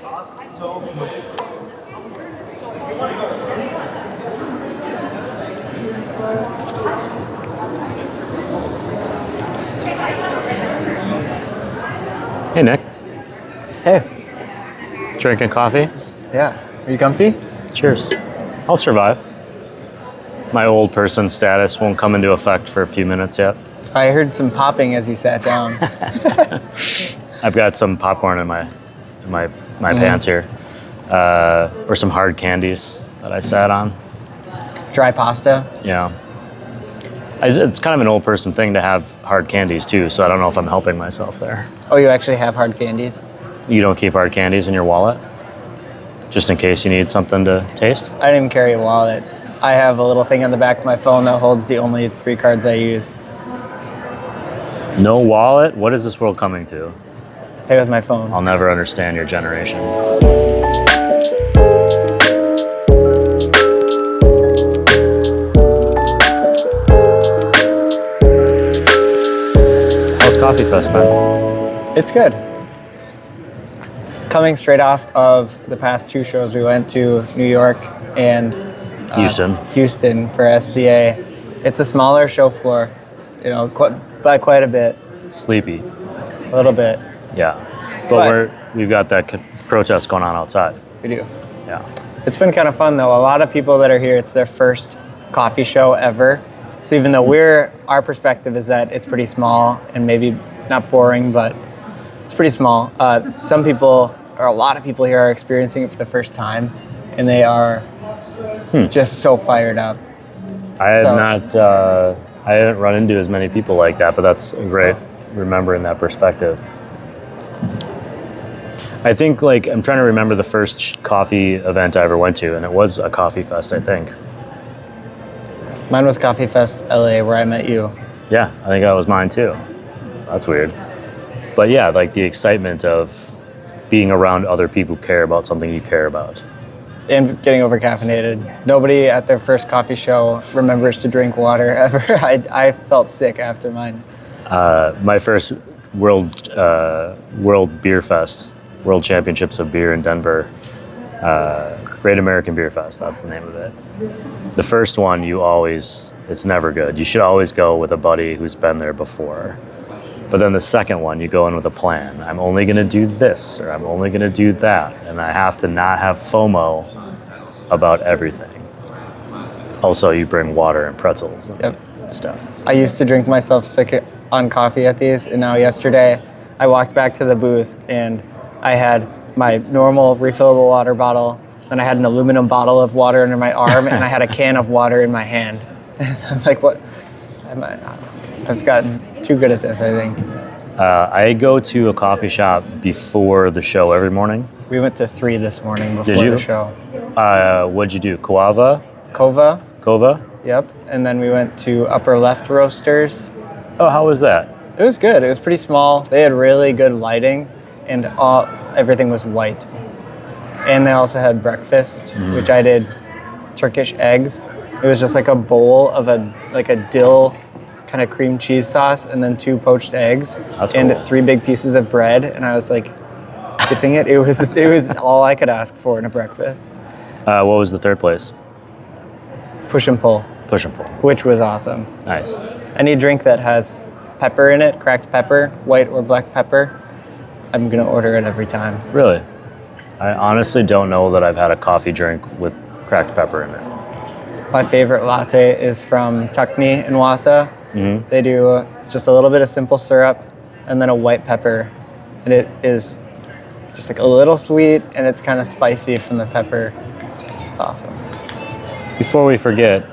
Hey, Nick. Hey. Drinking coffee? Yeah. Are you comfy? Cheers. I'll survive. My old person status won't come into effect for a few minutes yet. I heard some popping as you sat down. I've got some popcorn in my pants here, or some hard candies that I sat on. Dry pasta. Yeah. It's kind of an old person thing to have hard candies too, so I don't know if I'm helping myself there. Oh, you actually have hard candies? You don't keep hard candies in your wallet? Just in case you need something to taste? I didn't even carry a wallet. I have a little thing on the back of my phone that holds the only 3 cards I use. No wallet? What is this world coming to? Pay with my phone. I'll never understand your generation. How's Coffeefest been? It's good. Coming straight off of the past 2 shows, we went to New York and Houston for SCA. It's a smaller show floor, by quite a bit. Sleepy. A little bit. Yeah. But we've got that protest going on outside. We do. Yeah. It's been kind of fun though. A lot of people that are here, it's their first coffee show ever. So even though our perspective is that it's pretty small and maybe not boring, but it's pretty small. Some people, or a lot of people here, are experiencing it for the first time, and they are just so fired up. I haven't run into as many people like that, but that's great remembering that perspective. I think I'm trying to remember the first coffee event I ever went to, and it was a Coffeefest, I think. Mine was Coffeefest LA, where I met you. Yeah, I think that was mine too. That's weird. But yeah, the excitement of being around other people who care about something you care about. And getting over caffeinated. Nobody at their first coffee show remembers to drink water ever. I felt sick after mine. My first World Beer Fest, World Championships of Beer in Denver, Great American Beer Fest, that's the name of it. The first one, it's never good. You should always go with a buddy who's been there before. But then the second one, you go in with a plan. I'm only going to do this, or I'm only going to do that. And I have to not have FOMO about everything. Also, you bring water and pretzels and stuff. I used to drink myself sick on coffee at these, and now yesterday I walked back to the booth and I had my normal refillable water bottle, then I had an aluminum bottle of water under my arm, and I had a can of water in my hand. I'm like, what? I've gotten too good at this, I think. I go to a coffee shop before the show every morning. We went to 3 this morning before the show. What'd you do? Kova? Kova? Yep. And then we went to Upper Left Roasters. Oh, how was that? It was good. It was pretty small. They had really good lighting, and everything was white. And they also had breakfast, which I did Turkish eggs. It was just like a bowl of a dill kind of cream cheese sauce, and then 2 poached eggs. That's cool. And 3 big pieces of bread, and I was dipping it. It was all I could ask for in a breakfast. What was the third place? Push and pull. Push and pull. Which was awesome. Nice. Any drink that has pepper in it, cracked pepper, white or black pepper, I'm gonna order it every time. Really? I honestly don't know that I've had a coffee drink with cracked pepper in it. My favorite latte is from Tuckney in Wausau. Mm-hmm. They do, it's just a little bit of simple syrup and then a white pepper. And it is just a little sweet, and it's kind of spicy from the pepper. It's awesome. Before we forget,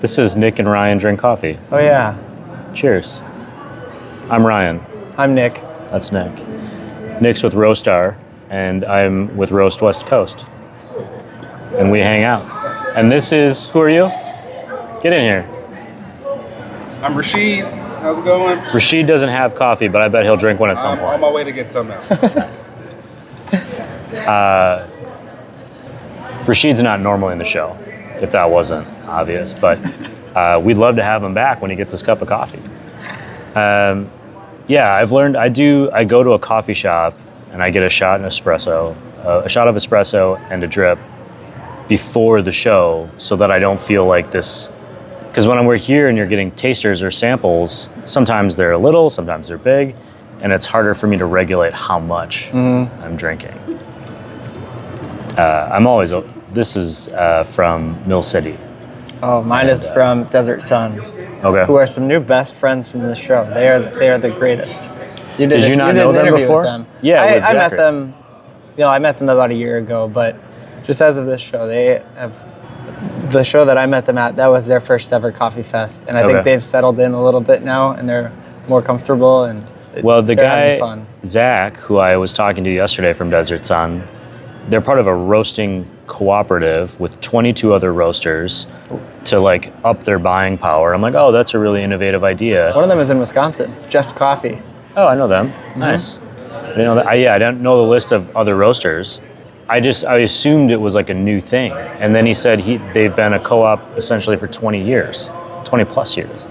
this is Nick and Ryan Drink Coffee. Oh yeah. Cheers. I'm Ryan. I'm Nick. That's Nick. Nick's with Roastar, and I'm with Roast West Coast. And we hang out. And this is, who are you? Get in here. I'm Rasheed. How's it going? Rasheed doesn't have coffee, but I bet he'll drink one at some I'm point. on my way to get some now. Rasheed's not normally in the show, if that wasn't obvious, but we'd love to have him back when he gets his cup of coffee. Yeah, I've learned, I go to a coffee shop and I get a shot of espresso and a drip before the show, so that I don't feel like this. Because when we're here and you're getting tasters or samples, sometimes they're little, sometimes they're big, and it's harder for me to regulate how much I'm drinking. This is from Mill City. Oh, mine is from Desert Sun. Okay. Who are some new best friends from this show. They are the greatest. Did you not know them before? With them. Yeah, I met them. I met them about a year ago, but just as of this show, they have the show that I met them at. That was their first ever Coffee Fest, and I think they've settled in a little bit now, and they're more comfortable. And the guy Zach, who I was talking to yesterday from Desert Sun, they're part of a roasting cooperative with 22 other roasters to like up their buying power. I'm like, oh, that's a really innovative idea. One of them is in Wisconsin, Just Coffee. Oh, I know them. Nice. I don't know the list of other roasters. I assumed it was like a new thing. And then he said they've been a co-op essentially for 20 plus years.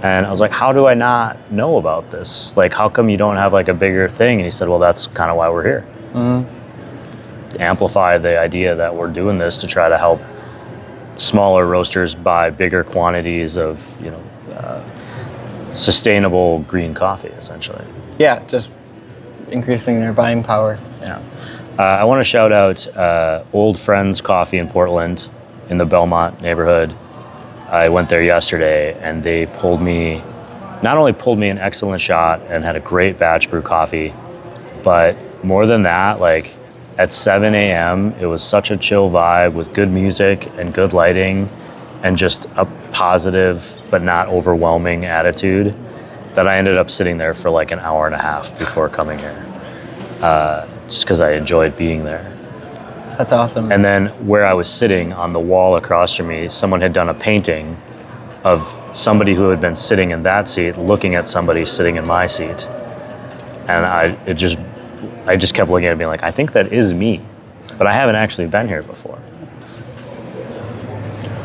And I was like, how do I not know about this? Like, how come you don't have like a bigger thing? And he said, well, that's kind of why we're here. To amplify the idea that we're doing this to try to help smaller roasters buy bigger quantities of, sustainable green coffee, essentially. Yeah, just increasing their buying power. Yeah. I want to shout out Old Friends Coffee in Portland in the Belmont neighborhood. I went there yesterday, and they not only pulled me an excellent shot and had a great batch brew coffee, but more than that, like at 7 a.m., it was such a chill vibe with good music and good lighting and just a positive but not overwhelming attitude that I ended up sitting there for like an hour and a half before coming here, just because I enjoyed being there. That's awesome. And then where I was sitting on the wall across from me, someone had done a painting of somebody who had been sitting in that seat looking at somebody sitting in my seat. And I just kept looking at it being like, I think that is me, but I haven't actually been here before.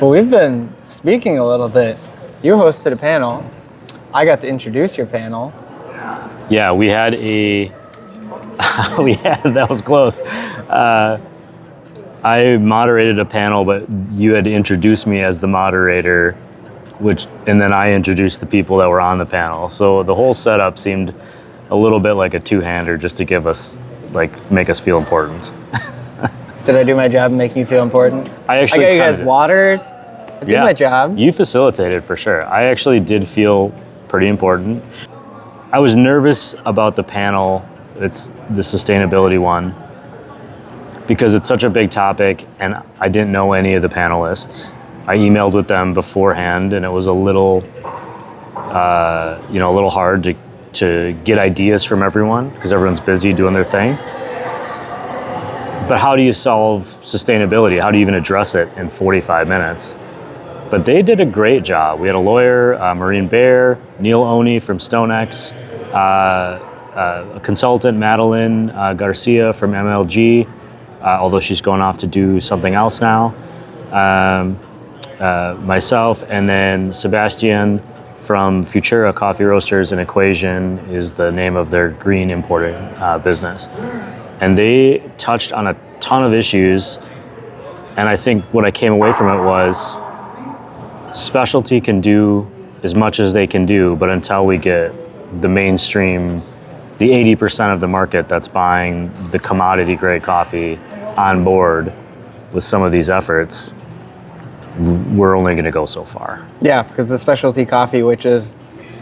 Well, we've been speaking a little bit. You hosted a panel. I got to introduce your panel. Yeah, we had that was close. I moderated a panel, but you had to introduce me as the moderator, and then I introduced the people that were on the panel. So the whole setup seemed a little bit like a two-hander just to make us feel important. Did I do my job making you feel important? I got you guys waters. I did my job. You facilitated for sure. I actually did feel pretty important. I was nervous about the panel. It's the sustainability one because it's such a big topic, and I didn't know any of the panelists. I emailed with them beforehand, and it was a little hard to get ideas from everyone because everyone's busy doing their thing. But how do you solve sustainability? How do you even address it in 45 minutes? But they did a great job. We had a lawyer, Maureen Baer, Neil Oney from StoneX, a consultant, Madeline Garcia from MLG, although she's going off to do something else now, myself, and then Sebastian from Futura Coffee Roasters and Equation is the name of their green importing business. And they touched on a ton of issues, and I think what I came away from it was specialty can do as much as they can do, but until we get the mainstream, the 80% of the market that's buying the commodity grade coffee on board with some of these efforts, we're only going to go so far. Yeah, because the specialty coffee,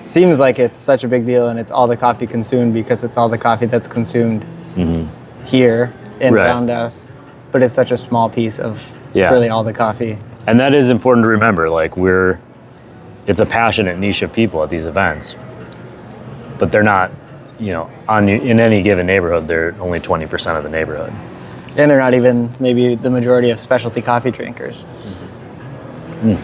seems like it's such a big deal, and it's all the coffee consumed because it's all the coffee that's consumed here and around us, but it's such a small piece of really all the coffee. And that is important to remember. Like it's a passionate niche of people at these events, but they're not, in any given neighborhood, they're only 20% of the neighborhood. And they're not even maybe the majority of specialty coffee drinkers. You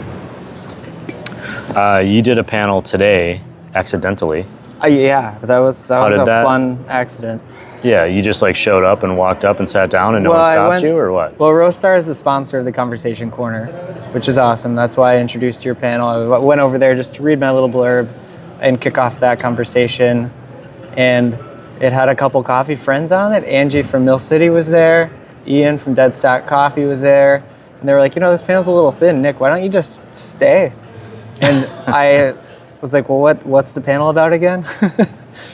did a panel today, accidentally. Yeah, that was a fun accident. Yeah, you just showed up and walked up and sat down and no one stopped you, or what? Well, Roastar is the sponsor of the Conversation Corner, which is awesome. That's why I introduced your panel. I went over there just to read my little blurb and kick off that conversation. And It had a couple coffee friends on it. Angie from Mill City was there. Ian from Dead Stock Coffee was there. And they were like, this panel's a little thin. Nick, why don't you just stay? And I was like, well, what's the panel about again?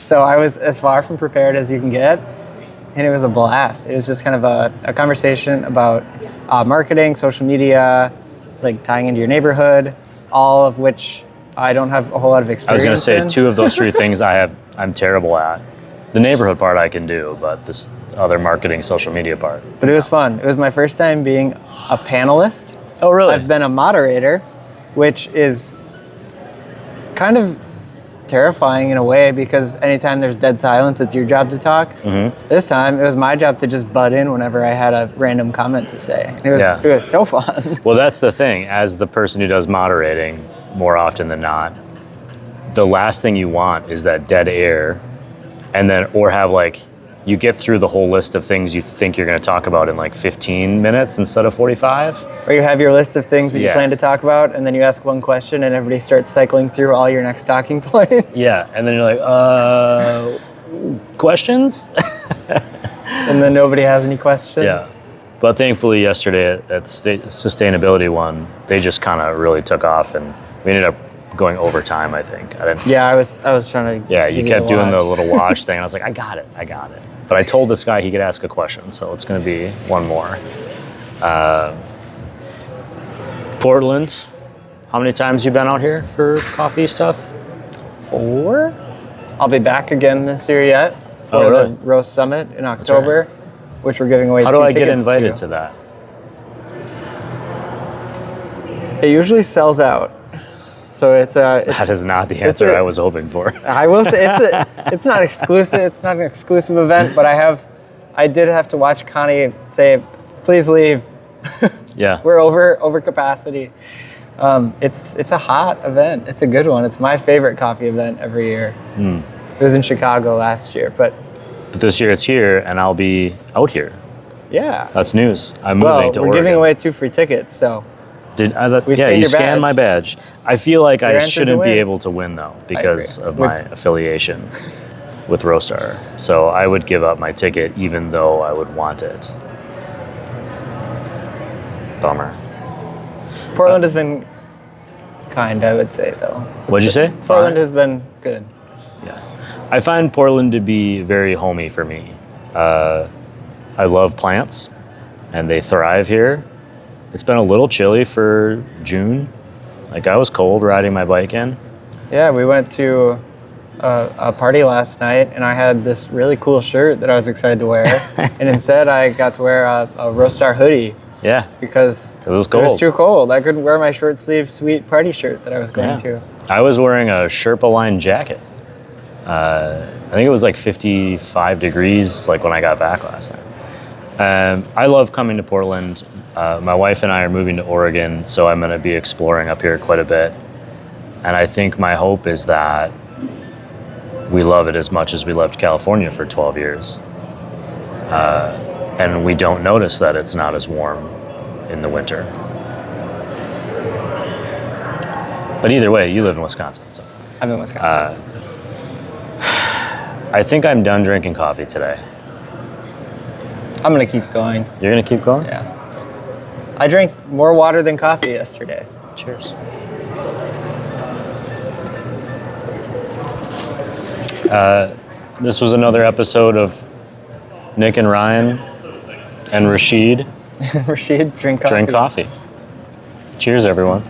So I was as far from prepared as you can get. And it was a blast. It was just kind of a conversation about marketing, social media, like tying into your neighborhood, all of which I don't have a whole lot of experience I was going to say in. 2 of those 3 things I'm terrible at. The neighborhood part I can do, but this other marketing, social media part. But it was fun. It was my first time being a panelist. Oh, really? I've been a moderator, which is kind of terrifying in a way because anytime there's dead silence, it's your job to talk. Mm-hmm. This time, it was my job to just butt in whenever I had a random comment to say. It was so fun. Well, that's the thing. As the person who does moderating, more often than not, the last thing you want is that dead air, and then or have like you get through the whole list of things you think you're going to talk about in like 15 minutes instead of 45. Or you have your list of things that you plan to talk about, and then you ask one question, and everybody starts cycling through all your next talking points. Yeah, and then you're like, questions? And then nobody has any questions. Yeah. But thankfully yesterday at Sustainability one, they just kind of really took off, and we ended up going overtime, I think. I was trying to. Yeah, you kept doing the little watch thing. I was like, I got it. But I told this guy he could ask a question, so it's going to be one more. Portland, how many times you been out here for coffee stuff? 4. I'll be back again this year yet for really? the Roast Summit in October, which we're giving away 2 tickets to. How do I get invited to that? It usually sells out. So it's that is not the answer I was hoping for. I will say it's not exclusive. It's not an exclusive event, but I did have to watch Connie say, "Please leave." Yeah, we're over capacity. It's a hot event. It's a good one. It's my favorite coffee event every year. It was in Chicago last year, but this year it's here, and I'll be out here. Yeah, that's news. I'm moving to Oregon. We're giving away 2 free tickets, so. You scanned my badge. I feel like I shouldn't be able to win though because of my affiliation with Roastar. So I would give up my ticket even though I would want it. Bummer. Portland has been kind, I would say, though. What'd you say? Portland has been good. Yeah. I find Portland to be very homey for me. I love plants, and they thrive here. It's been a little chilly for June. Like, I was cold riding my bike in. Yeah, we went to a party last night, and I had this really cool shirt that I was excited to wear. And instead, I got to wear a Roastar hoodie. Yeah. Because it was cold. It was too cold. I couldn't wear my short sleeve sweet party shirt that I was going to. I was wearing a Sherpa-lined jacket. I think it was like 55 degrees like when I got back last night. I love coming to Portland. My wife and I are moving to Oregon, so I'm going to be exploring up here quite a bit. And I think my hope is that we love it as much as we loved California for 12 years. And we don't notice that it's not as warm in the winter. But either way, you live in Wisconsin. So. I'm in Wisconsin. I think I'm done drinking coffee today. I'm going to keep going. You're going to keep going? Yeah. I drank more water than coffee yesterday. Cheers. This was another episode of Nick and Ryan and Rasheed. Rasheed, drink coffee. Drink coffee. Cheers, everyone.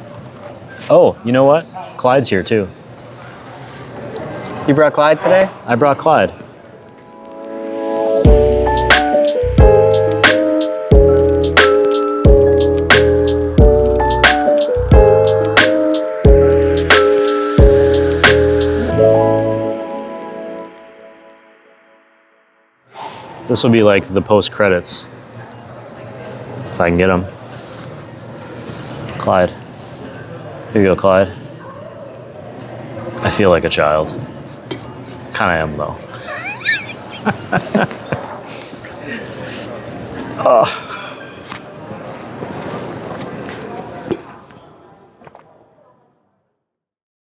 Oh, you know what? Clyde's here, too. You brought Clyde today? I brought Clyde. This will be like the post-credits. If I can get them. Clyde. Here you go, Clyde. I feel like a child. Kind of am, though. Oh.